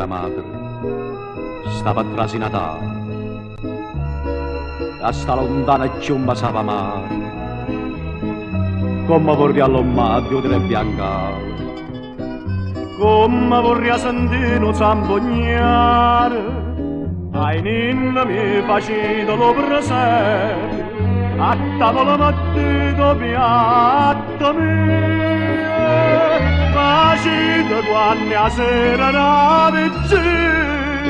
cara madre stava trasinata a sta lontana ciumma sava mare come vorrei all'ommaggio delle biancale come vorrei sentire un zambognare ai ninna mi facito lo presepe a tavola mattino piatto mio facito quando a sera la vigilia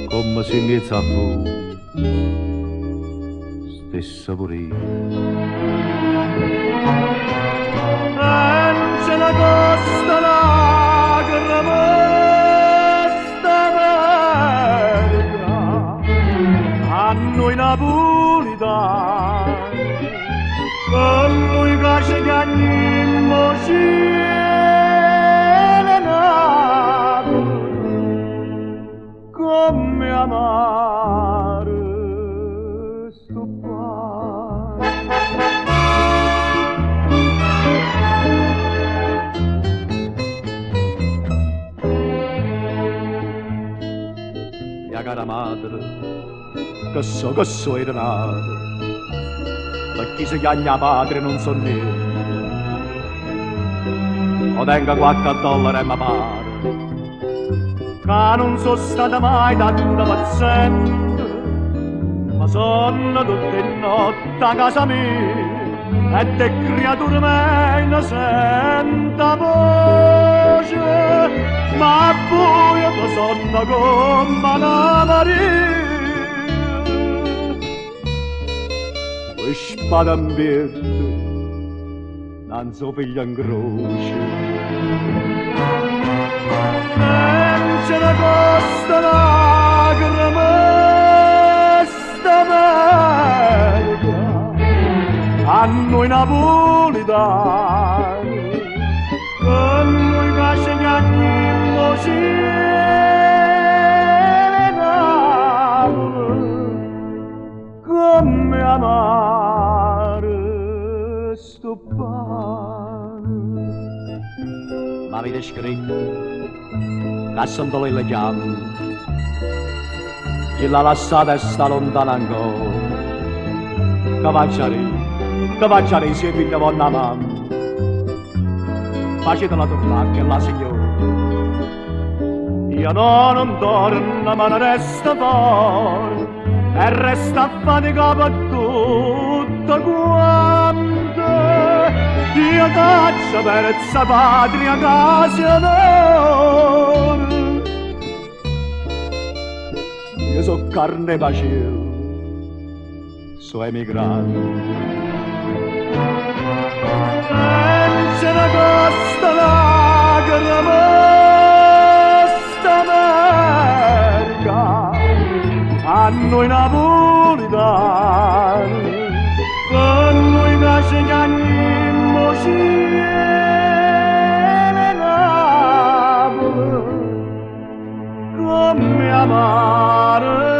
come se mi zappo stessa pure io non ce la costa lacrima sta verga a noi napolitani con lui che ci chiamano cielo Napoli come amare sto pane mia cara madre che so era nata per chi si chiama padre non so niente o tenga $4 e mi pare che non sono stata mai tanto paziente ma sono tutte notte a casa mia e te creature mie ne senta voce ma poi io sono come una Maria spada in verde non so piglia in croce non ce la costa lacrima sta verga a noi napolitani con noi che ci chiamano cielo Napoli come amare sto pane ma avete scritto che sono le chiamme chi l'ha lasciata e sta lontana ancora che facciare insieme figlia con la mamma facetela tornare che la signora io non torno ma non resto fuori e resta affaticato per tutto quanto io caccio per questa patria casa d'oro io so carne pacello so emigrato non ce la costa lacrima sta verga a noi napolitani con noi che ci chiamano cielo Napoli come amare